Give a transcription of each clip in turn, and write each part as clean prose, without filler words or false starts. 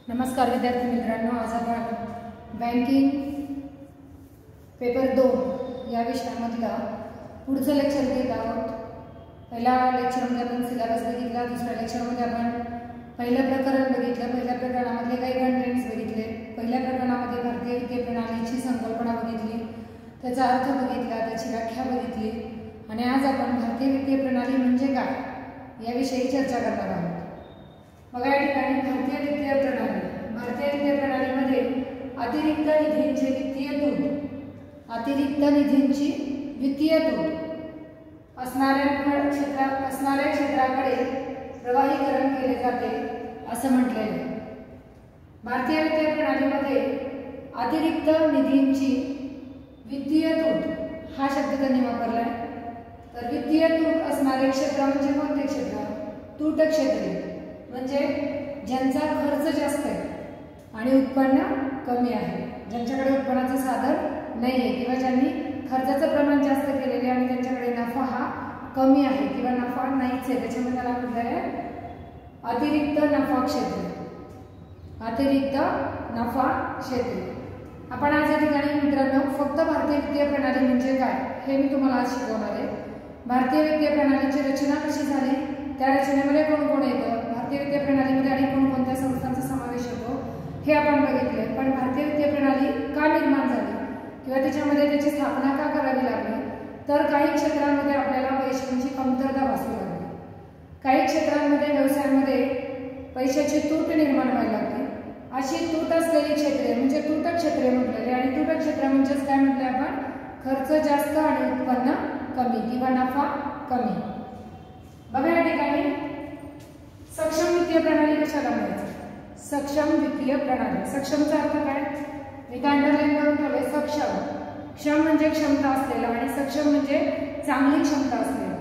नमस्कार विद्यार्थी मित्रांनो, आज आपण बँकिंग पेपर 2 या विषयामधला पुढचं लेक्चर घेत आहोत। पहिल्या लेक्चरमध्ये आपण सिलेबस बघितला, दुसऱ्या लेक्चरमध्ये आपण पहिलं प्रकरण बघितलं। पहिल्या प्रकरणामध्ये काही कंटेंट्स बघितले। पहिल्या प्रकरणामध्ये भारतीय वित्तीय प्रणालीची संकल्पना बघितली, त्याचा अर्थ बघितला, त्याची व्याख्या बघितली आणि आज आपण भारतीय वित्तीय प्रणाली म्हणजे काय याविषयी चर्चा करणार आहोत। बघा, या ठिकाणी भारतीय वित्तीय प्रणालीमध्ये अतिरिक्त निधींची वित्तीय तूट असणाऱ्या क्षेत्राकडे प्रवाहीकरण केले जाते असं म्हटलेलं आहे। भारतीय वित्तीय प्रणालीमध्ये अतिरिक्त निधींची वित्तीय तूट हा शब्द त्यांनी वापरलाय। तर वित्तीय तूट असणारे क्षेत्र म्हणजे कोणते क्षेत्र? तूट क्षेत्रे म्हणजे ज्यांचा खर्च जास्त आहे आणि उत्पन्न कमी आहे, ज्यांच्याकडे उत्पन्नाचं साधन नाही आहे किंवा ज्यांनी खर्चाचं प्रमाण जास्त केलेले आणि त्यांच्याकडे नफा हा कमी आहे किंवा नफा नाहीच आहे, त्याच्यामध्ये त्याला म्हटलं आहे अतिरिक्त नफा क्षेत्र। अतिरिक्त नफा क्षेत्र आपण आज या ठिकाणी मित्रांनो फक्त भारतीय वित्तीय प्रणाली म्हणजे काय हे मी तुम्हाला आज शिकवणार आहे। भारतीय वित्तीय प्रणालीची रचना कशी झाली, त्या रचनेमध्ये कोण कोण येतं, भारतीय वित्तीय प्रणालीमध्ये आणि कोणकोणत्या संस्थांचा समावेश होतो हे आपण बघितले। पण भारतीय वित्तीय प्रणाली का निर्माण झाली किंवा त्याच्यामध्ये त्याची स्थापना का करावी लागली, तर काही क्षेत्रांमध्ये आपल्याला पैशांची कमतरता भासू लागली, काही क्षेत्रांमध्ये व्यवसायामध्ये पैशाची तूट निर्माण व्हायला लागली। अशी तूट असलेली क्षेत्रे म्हणजे तूट क्षेत्रे म्हटलेले आणि तूट क्षेत्र म्हणजेच काय म्हटले आपण? खर्च जास्त आणि उत्पन्न कमी किंवा नफा कमी। बघा, या ठिकाणी सक्षम वित्तीय प्रणाली कशाला म्हणायचं? सक्षम वित्तीय प्रणाली। सक्षमचा अर्थ काय? मी अंडरलाईन करून ठेवले सक्षम। क्षम म्हणजे क्षमता असलेला आणि सक्षम म्हणजे चांगली क्षमता असलेला।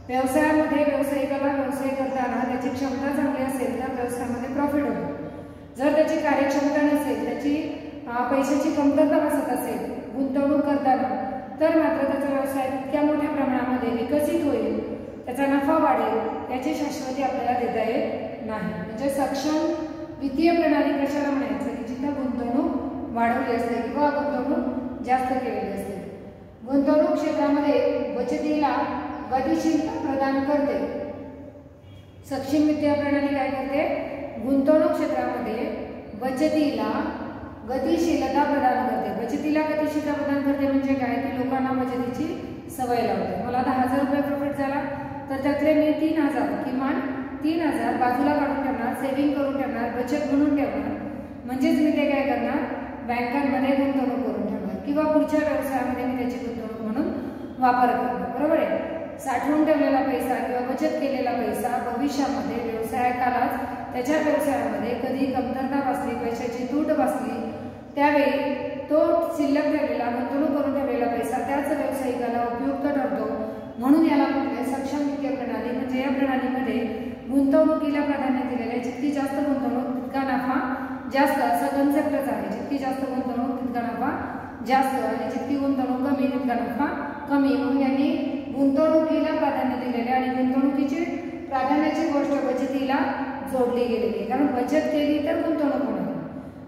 व्यवसायामध्ये व्यावसायिकाला व्यवसाय करताना त्याची क्षमता चांगली असेल तर व्यवसायामध्ये प्रॉफिट होतो। जर त्याची कार्यक्षमता नसेल, त्याची पैशाची कमतरता भासत असेल गुंतवणूक करताना, तर मात्र त्याचा व्यवसाय तितक्या मोठ्या प्रमाणामध्ये विकसित होईल, त्याचा नफा वाढेल याची शाश्वती आपल्याला देता येत नाही। म्हणजे सक्षम वित्तीय प्रणाली कशाला म्हणायचं की जिथे गुंतवणूक वाढवली असते किंवा गुंतवणूक जास्त केलेली असते। गुंतवणूक क्षेत्रामध्ये बचतीला गतिशीलता प्रदान करते। सक्षम वित्तीय प्रणाली काय करते? गुंतवणूक क्षेत्रामध्ये बचतीला गतिशीलता प्रदान करते। बचतीला गतिशीलता प्रदान करते म्हणजे काय की लोकांना बचतीची सवय लावते। मला 10,000 रुपये प्रॉफिट झाला तर त्यातले मी 3,000 किमान 3,000 बाजूला काढून ठेवणार, सेव्हिंग करून ठेवणार, बचत म्हणून ठेवणार। म्हणजेच मी ते काय करणार? बँकांमध्ये गुंतवणूक करून ठेवणार किंवा पुढच्या व्यवसायामध्ये मी त्याची गुंतवणूक म्हणून वापर करणार। बरोबर आहे? साठवून ठेवलेला पैसा किंवा बचत केलेला पैसा भविष्यामध्ये व्यवसायकालाच त्याच्या व्यवसायामध्ये कधी कमतरता भासली, पैशाची तूट भासली, त्यावेळी तो शिल्लक ठेवलेला गुंतवणूक करून ठेवलेला पैसा त्याच व्यावसायिकाला उपयुक्त ठरतो। म्हणून याला म्हटले सक्षम वित्तीय प्रणाली। म्हणजे या प्रणालीमध्ये गुंतवणुकीला प्राधान्य दिलेले, जितकी जास्त गुंतवणूक तितका नफा जास्त असा कन्सेप्टच आहे। जितकी जास्त गुंतवणूक तितका नफा जास्त आणि जितकी गुंतवणूक कमी तितका नफा कमी। म्हणून यांनी गुंतवणुकीला प्राधान्य दिलेले आणि गुंतवणुकीची प्राधान्याची गोष्ट बचतीला जोडली गेलेली आहे। कारण बचत केली तर गुंतवणूक होणार,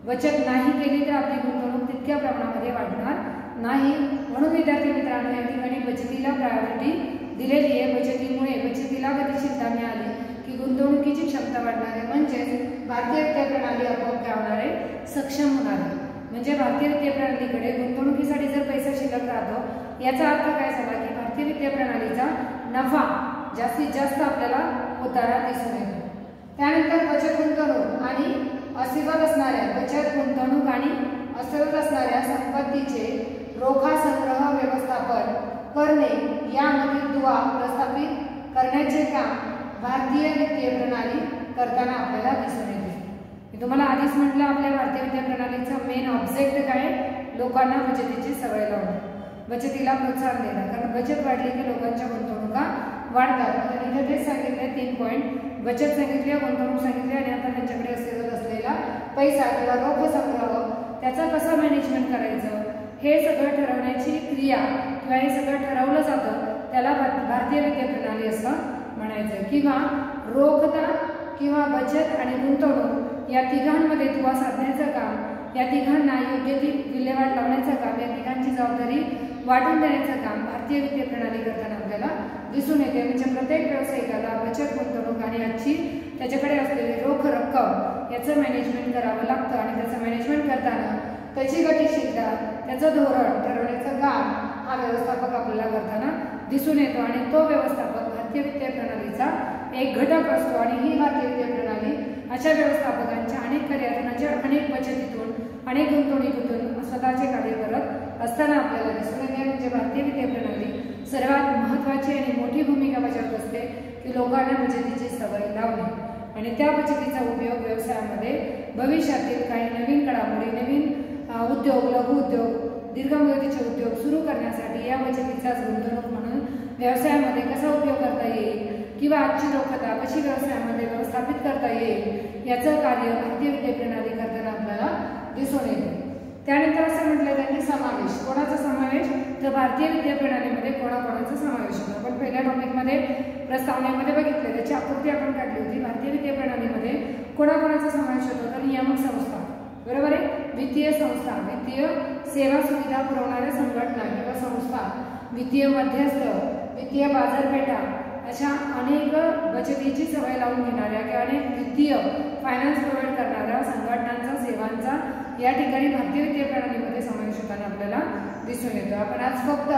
बचत नाही केली तर आपली गुंतवणूक तितक्या प्रमाणामध्ये वाढणार नाही। म्हणून विद्यार्थी मित्रांनो या ठिकाणी बचतीला प्रायोरिटी दिलेली आहे। बचतीमुळे बचतीला गतिशीलता मिळाली की गुंतवणुकीची क्षमता वाढणार आहे, म्हणजेच भारतीय वित्तीय प्रणाली आपोआप काय होणार आहे? सक्षम होणार आहे। म्हणजे भारतीय वित्तीय प्रणालीकडे गुंतवणुकीसाठी जर पैसा शिल्लक राहतो याचा अर्थ काय झाला की भारतीय वित्तीय प्रणालीचा नफा जास्तीत जास्त आपल्याला होताना दिसून येतो। त्यानंतर बचत गुंतवणूक आणि अस्तित्वात असणाऱ्या बचत गुंतवणूक आणि अस्तित्वात असणाऱ्या संपत्तीचे रोखा संग्रह व्यवस्थापन करणे यामधील दुवा प्रस्थापित करण्याचे काम भारतीय वित्तीय प्रणाली करताना आपल्याला दिसून येते। मी तुम्हाला आधीच म्हटलं आपल्या भारतीय वित्तीय प्रणालीचा मेन ऑब्जेक्ट काय? लोकांना बचतीची सवय लावणे, बचतीला प्रोत्साहन देणं। कारण बचत वाढली की लोकांच्या गुंतवणुका वाढतात। आणि इथे तेच सांगितले 3 पॉईंट, बचत सांगितली, गुंतवणूक सांगितली आणि आता त्यांच्याकडे असलेला पैसा किंवा रोख संग्रह त्याचा कसं मॅनेजमेंट करायचं हे सगळं ठरवण्याची क्रिया किंवा हे सगळं ठरवलं जातं त्याला भारतीय वित्तीय प्रणाली असं म्हणायचं। किंवा रोखता किंवा बचत आणि गुंतवणूक या तिघांमध्ये दुवा साधण्याचं काम, या तिघांना योग्य ती विल्हेवाट लावण्याचं काम, या तिघांची जबाबदारी वाटून देण्याचं काम भारतीय वित्तीय प्रणाली करताना आपल्याला दिसून येते. म्हणजे प्रत्येक व्यावसायिकाला बचत, गुंतवणूक आणि आजची त्याच्याकडे असलेली रोख रक्कम याचं मॅनेजमेंट करावं लागतं आणि त्याचं मॅनेजमेंट करताना त्याची गतिशीलता, त्याचं धोरण ठरवण्याचं काम हा व्यवस्थापक आपल्याला करताना दिसून येतो आणि तो व्यवस्थापक भारतीय वित्तीय प्रणालीचा एक घटक असतो. आणि ही भारतीय वित्तीय प्रणाली अशा व्यवस्थापकांच्या अनेक कार्यातून, अनेक बचतीतून, अनेक गुंतवणुकीतून स्वतःचे कार्य करत असताना आपल्याला दिसून येते. म्हणजे भारतीय वित्तीय प्रणाली सर्वात महत्त्वाची आणि मोठी भूमिका बजावत असते की लोकांना बचतीची सवय लावणे आणि त्या बचतीचा उपयोग व्यवसायामध्ये भविष्यातील काही नवीन घडामोडी, नवीन उद्योग, लघु उद्योग, दीर्घ मुदतीचे उद्योग सुरू करण्यासाठी या बचतीचाच गुंतवणूक म्हणून व्यवसायामध्ये कसा उपयोग करता येईल किंवा आजची रोखता कशी व्यवसायामध्ये व्यवस्थापित करता येईल याचं कार्य भारतीय वित्तीय प्रणाली करताना आपल्याला दिसून येते. त्यानंतर असं म्हटलं त्यांनी समावेश. कोणाचा समावेश? तर भारतीय वित्तीय प्रणालीमध्ये कोणाकोणाचा समावेश होतो. आपण पहिल्या टॉपिकमध्ये प्रस्तावनेमध्ये बघितले, त्याची आकृती आपण काढली होती. भारतीय वित्तीय प्रणालीमध्ये कोणाकोणाचा समावेश होतो? तर नियामक संस्था, बरोबर आहे, वित्तीय संस्था, वित्तीय सेवा सुविधा पुरवणाऱ्या संघटना किंवा संस्था, वित्तीय मध्यस्थ, वित्तीय बाजारपेठा, अशा अनेक बचतीची सवय लावून घेणाऱ्या किंवा अनेक वित्तीय फायनान्स प्रोव्हाइड करणाऱ्या संघटनांचा, सेवांचा या ठिकाणी भारतीय वित्तीय प्रणालीमध्ये समावेश होताना आपल्याला दिसून येतो. आपण आज फक्त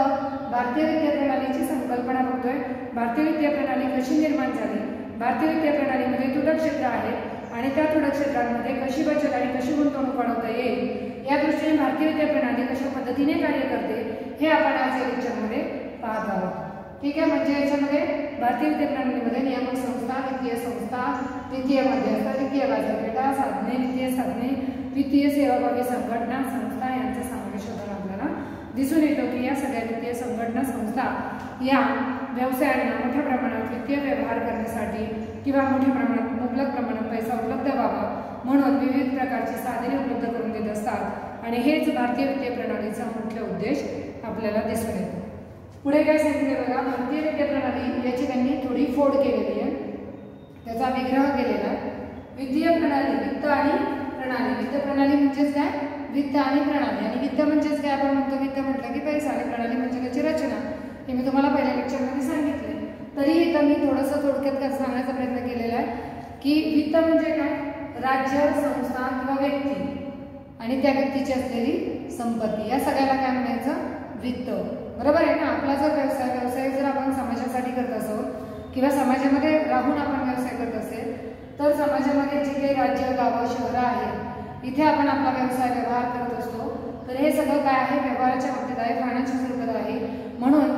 भारतीय वित्तीय प्रणालीची संकल्पना बघतोय. भारतीय वित्तीय प्रणाली कशी निर्माण झाली, भारतीय वित्तीय प्रणालीमध्ये तुटक क्षेत्र आहेत आणि त्या तुटक क्षेत्रांमध्ये कशी बचत आणि कशी गुंतवणूक वाढवता येईल या दृष्टीने भारतीय वित्तीय प्रणाली कशा पद्धतीने कार्य करते हे आपण आज या लेक्चरमध्ये पाहत आहोत. ठीक आहे. म्हणजे याच्यामध्ये भारतीय वित्तीय प्रणालीमध्ये नियामक संस्था, वित्तीय संस्था, वित्तीय मध्यस्थ, वित्तीय बाजारपेठा, साधने, वित्तीय साधने, वित्तीय सेवाभावी संघटना, संस्था यांचा समावेश होताना आपल्याला दिसून येतो की या सगळ्या वित्तीय संघटना, संस्था या व्यवसायांना मोठ्या प्रमाणात वित्तीय व्यवहार करण्यासाठी किंवा मोठ्या प्रमाणात मुबलक प्रमाणात पैसा उपलब्ध व्हावा म्हणून विविध प्रकारची साधने उपलब्ध करून देत असतात आणि हेच भारतीय वित्तीय प्रणालीचा मुख्य उद्देश आपल्याला दिसून येतो. पुढे काय सांगितले बघा, भारतीय वित्तीय प्रणाली याची त्यांनी थोडी फोड केलेली आहे, त्याचा विग्रह केलेला आहे. वित्तीय प्रणाली, वित्त आणि प्रणाली. वित्त प्रणाली म्हणजेच काय? वित्त आणि प्रणाली. आणि वित्त म्हणजेच काय? आपण म्हणतो वित्त म्हटलं की पैसा आणि प्रणाली म्हणजे त्याची रचना. हे मी तुम्हाला पहिल्या लेक्चरमध्ये सांगितले. तरी इथं मी थोडंसं थोडक्यात सांगण्याचा प्रयत्न केलेला आहे की वित्त म्हणजे काय? राज्य, संस्था किंवा व्यक्ती आणि त्या व्यक्तीची असलेली संपत्ती या सगळ्याला काय म्हणायचं? वित्त. बरोबर आहे ना. आपला जर व्यवसाय जर आपण समाजासाठी करत असो किंवा समाजामध्ये राहून आपण व्यवसाय करत असेल तर समाजामध्ये जे काही राज्य, गावं, शहरं आहेत इथे आपण आपला व्यवहार करत असतो. तर हे सगळं काय आहे? व्यवहाराच्या बाबतीत आहे, फायनान्शियल स्वरूपात आहे. म्हणून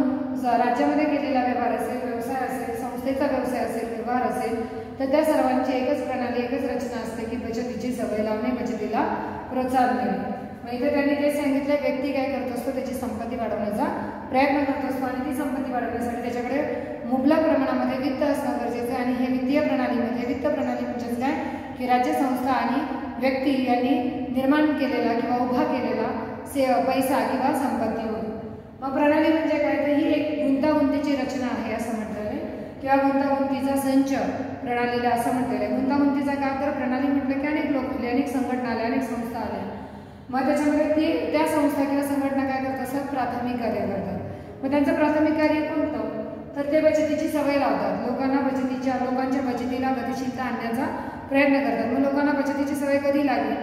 राज्यामध्ये केलेला व्यवहार असेल, व्यवसाय असेल, संस्थेचा व्यवसाय असेल, व्यवहार असेल तर त्या सर्वांची एकच प्रणाली, एकच रचना असते की बचतीची सवय लावणे, बचतीला प्रोत्साहन देणे. मग इथे त्यांनी ते सांगितलं, व्यक्ती काय करत असतो? त्याची संपत्ती वाढवण्याचा प्रयत्न करत असतो आणि ती संपत्ती वाढवण्यासाठी त्याच्याकडे मुबलक प्रमाणामध्ये वित्त असणं गरजेचं आहे. आणि हे वित्तीय प्रणालीमध्ये, वित्त प्रणाली म्हणजेच काय की राज्य, संस्था आणि व्यक्ती यांनी निर्माण केलेला किंवा उभा केलेला पैसा किंवा संपत्ती होय. मग प्रणाली म्हणजे काय? तर ही एक गुंतागुंतीची रचना आहे असं म्हटलेलं आहे किंवा गुंतागुंतीचा संच प्रणालीला असं म्हटलेलं आहे. गुंतागुंतीचा का? तर प्रणाली म्हटलं की अनेक लोक आले, अनेक संघटना आल्या, अनेक संस्था आल्या. मग त्याच्यामध्ये त्या संस्था किंवा संघटना काय करत असतात? प्राथमिक कार्य करतात. मग त्यांचं प्राथमिक कार्य कोणतं? तर ते बचतीची सवय लावतात. लोकांच्या बचतीला गतिशीलता आणण्याचा प्रयत्न करतात. मग लोकांना बचतीची सवय कधी लागली?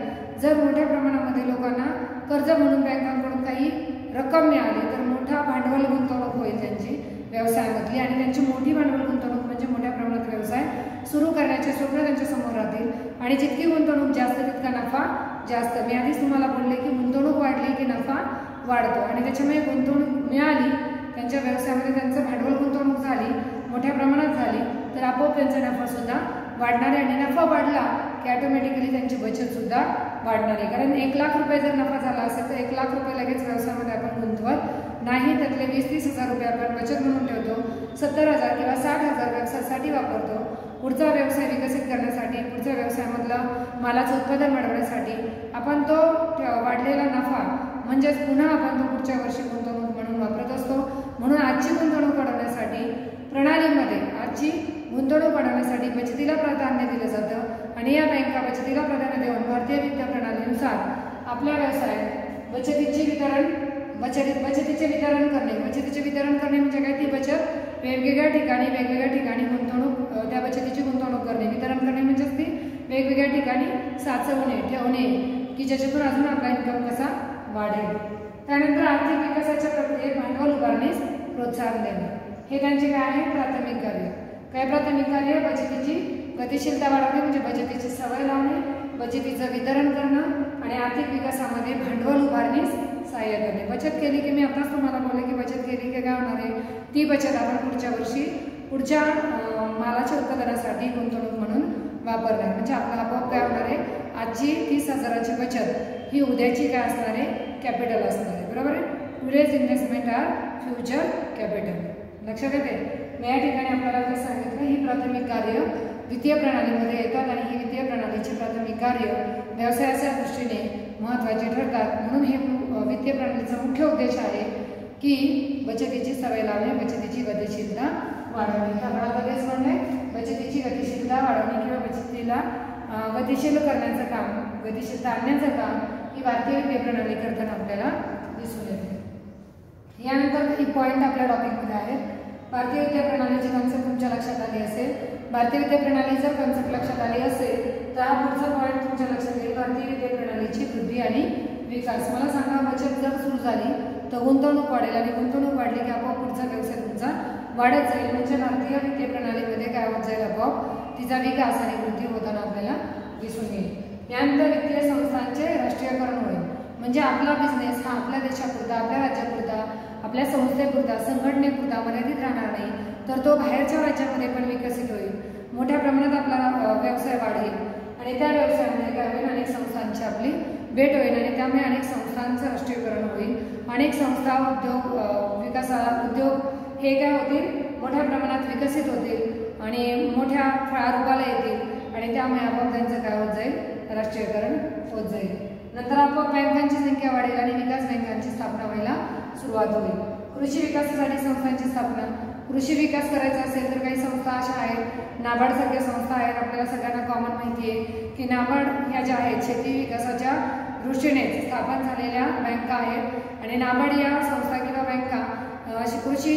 जर मोठ्या प्रमाणामध्ये लोकांना कर्ज म्हणून बँकांकडून काही रक्कम मिळाली तर मोठा भांडवल गुंतवणूक होईल त्यांची व्यवसायामधली आणि त्यांची मोठी भांडवल गुंतवणूक म्हणजे मोठ्या प्रमाणात व्यवसाय सुरू करण्याचे स्वप्न त्यांच्या समोर राहतील आणि जितकी गुंतवणूक जास्त तितका नफा जास्त. मी आधीच तुम्हाला बोलले की गुंतवणूक वाढली की नफा वाढतो आणि त्याच्यामुळे गुंतवणूक मिळाली त्यांच्या व्यवसायामध्ये, त्यांचं भांडवल गुंतवणूक झाली, मोठ्या प्रमाणात झाली तर आपोआप त्यांचा नफा सुद्धा वाढणार आहे आणि नफा वाढला की ऑटोमॅटिकली त्यांची बचत सुद्धा वाढणार आहे. कारण 1 लाख रुपये जर नफा झाला असेल तर 1 लाख रुपये लगेच व्यवसायामध्ये आपण गुंतवत नाही. त्यातले 20-30 हजार रुपये आपण बचत म्हणून ठेवतो, 70,000 किंवा 60,000 व्यवसायासाठी वापरतो, पुढचा व्यवसाय विकसित करण्यासाठी, पुढच्या व्यवसायामधला मालाचं उत्पादन वाढवण्यासाठी आपण तो वाढलेला नफा म्हणजेच पुन्हा आपण तो पुढच्या वर्षी गुंतवणूक म्हणून वापरत असतो. म्हणून आजची गुंतवणूक वाढवण्यासाठी प्रणालीमध्ये आजची गुंतवणूक वाढवण्यासाठी बचतीला प्राधान्य दिलं जातं आणि या बँका बचतीला प्राधान्य देऊन भारतीय वित्त प्रणालीनुसार आपल्या व्यवसायात बचतीचे वितरण करणे म्हणजे काय, ती बचत वेगवेगळ्या ठिकाणी गुंतवणूक, त्या बचतीची गुंतवणूक करणे, वितरण करणे म्हणजे ती वेगवेगळ्या ठिकाणी साचवणे, ठेवणे की ज्याच्यातून अजून आपला इन्कम कसा वाढेल. त्यानंतर आर्थिक विकासाच्या प्रक्रियेत भांडवल उभारण्यास प्रोत्साहन देणे, हे त्यांचे काय आहे, प्राथमिक कार्य. काय प्राथमिक कार्य, बचतीची गतिशीलता वाढवणे म्हणजे बचतीची सवय लावणे, बचतीचं वितरण करणं आणि आर्थिक विकासामध्ये भांडवल उभारण्यास सहाय्य करणे. बचत केली की मी आताच तुम्हाला बोलले की बचत केली की काय होणार आहे, ती बचत आपण पुढच्या वर्षी पुढच्या मालाच्या उत्पादनासाठी गुंतवणूक म्हणून वापरणार. म्हणजे आपला आपोआप काय होणार आहे, आजची 30,000ची बचत ही उद्याची काय असणार आहे, कॅपिटल असणार आहे. बरोबर आहे. Today's investment are future capital. लक्षात येते. मी या ठिकाणी आपल्याला जे सांगितलं, ही प्राथमिक कार्य वित्तीय प्रणालीमध्ये येतात आणि ही वित्तीय प्रणालीची प्राथमिक कार्य व्यवसायाच्या दृष्टीने महत्त्वाची ठरतात. म्हणून हे वित्तीय प्रणालीचा मुख्य उद्देश आहे की बचतीची सवय लावणे, बचतीची गतिशीलता वाढवणे. आपण आता तेच म्हणले, बचतीची गतिशीलता वाढवणे किंवा बचतीला गतिशील करण्याचं काम, गतिशीलता आणण्याचं काम ही भारतीय वित्तीय प्रणाली करताना आपल्याला दिसून येते. यानंतर एक पॉईंट आपल्या टॉपिकमध्ये आहे, भारतीय वित्तीय प्रणालीची कन्सेप्ट तुमच्या लक्षात आली असेल. भारतीय वित्तीय प्रणाली जर कन्सेप्ट लक्षात आली असेल तर हा पुढचा पॉईंट तुमच्या लक्षात येईल, भारतीय वित्तीय प्रणालीची वृद्धी आणि विकास. मला सांगा, बचत जर सुरू झाली तर गुंतवणूक वाढेल आणि गुंतवणूक वाढली की आपोआप पुढचा व्यवसाय तुमचा वाढत जाईल. म्हणजे भारतीय वित्तीय प्रणालीमध्ये काय होत जाईल, आपोआप तिचा विकास आणि वृद्धी होताना आपल्याला दिसून येईल. यानंतर वित्तीय संस्थांचे राष्ट्रीयकरण होईल. म्हणजे आपला बिझनेस हा आपल्या देशापुरता, आपल्या राज्यापुरता, आपल्या संस्थेपुरता, संघटनेपुरता मर्यादित राहणार नाही, तर तो बाहेरच्या राज्यामध्ये पण विकसित होईल. मोठ्या प्रमाणात आपला व्यवसाय वाढेल आणि त्या व्यवसायामध्ये काय होईल, अनेक संस्थांची आपली भेट होईल आणि त्यामुळे अनेक संस्थांचं राष्ट्रीयकरण होईल. अनेक संस्था, उद्योग हे काय होतील, मोठ्या प्रमाणात विकसित होतील आणि मोठ्या फळारूपाला येतील आणि त्यामुळे आपोआप त्यांचं काय होत जाईल, राष्ट्रीयकरण होत जाईल. नंतर आपोआप बँकांची संख्या वाढेल आणि विकास बँकांची स्थापना व्हायला सुरुवात होईल. कृषी विकासासाठी संस्थांची स्थापना, कृषी विकास करायचा असेल तर काही संस्था अशा आहेत, नाबार्ड सारख्या संस्था आहेत. आपल्याला सगळ्यांना कॉमन माहिती आहे की नाबार्ड ह्या ज्या आहेत शेती विकासाच्या दृष्टीने स्थापन झालेल्या बँका आहेत आणि नाबार्ड या संस्था किंवा बँका कृषी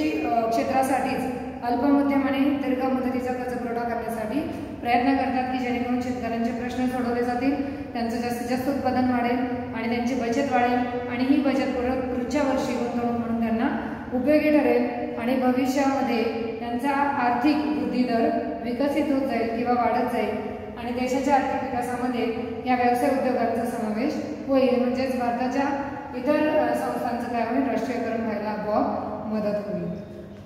क्षेत्रासाठीच अल्प, मध्यम आणि दीर्घ मुदतीचा कर्ज पुरवठा करण्यासाठी प्रयत्न करतात की जेणेकरून शेतकऱ्यांचे प्रश्न सोडवले जातील, त्यांचं जास्तीत जास्त उत्पादन वाढेल आणि त्यांची बचत वाढेल आणि ही बचत पुढच्या वर्षी गुंतवणूक म्हणून त्यांना उपयोगी ठरेल आणि भविष्यामध्ये त्यांचा आर्थिक वृद्धी दर विकसित होत जाईल किंवा वाढत जाईल आणि देशाच्या आर्थिक विकासामध्ये या व्यवसाय उद्योगांचा समावेश होईल. म्हणजेच भारताच्या इतर संस्थांचं काय होईल, राष्ट्रीयकरण व्हायला आपोआप मदत होईल.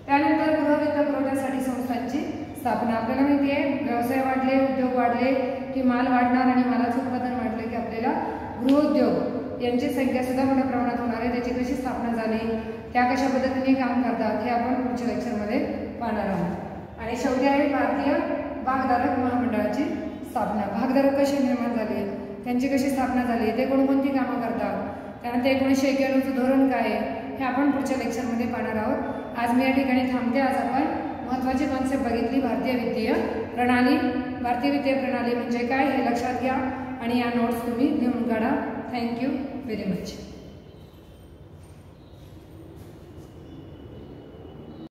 त्यानंतर गृहवित्त पुरवठ्यासाठी संस्थांची स्थापना. आपल्याला माहिती आहे, व्यवसाय वाढले, उद्योग वाढले की माल वाढणार आणि मालाचं उत्पादन वाढले की आपल्याला गृहोद्योग यांची संख्या सुद्धा मोठ्या प्रमाणात होणार आहे. त्याची कशी स्थापना झाली, त्या कशा पद्धतीने काम करतात हे आपण पुढच्या लेक्चरमध्ये पाहणार आहोत. आणि शेवटी आहे भारतीय भागधारक महामंडळाची स्थापना. भागधारक कसे निर्माण झाले, त्यांची कशी स्थापना झाली, ते कोणकोणती कामं करतात, त्यानंतर 1991चं धोरण काय आहे हे आपण पुढच्या लेक्चरमध्ये पाहणार आहोत. आज मी या ठिकाणी थांबते. आज आपण महत्त्वाची कॉन्सेप्ट बघितली, भारतीय वित्तीय प्रणाली. भारतीय वित्तीय प्रणाली म्हणजे काय हे लक्षात घ्या आणि या नोट्स तुम्ही लिहून काढा. Thank you very much.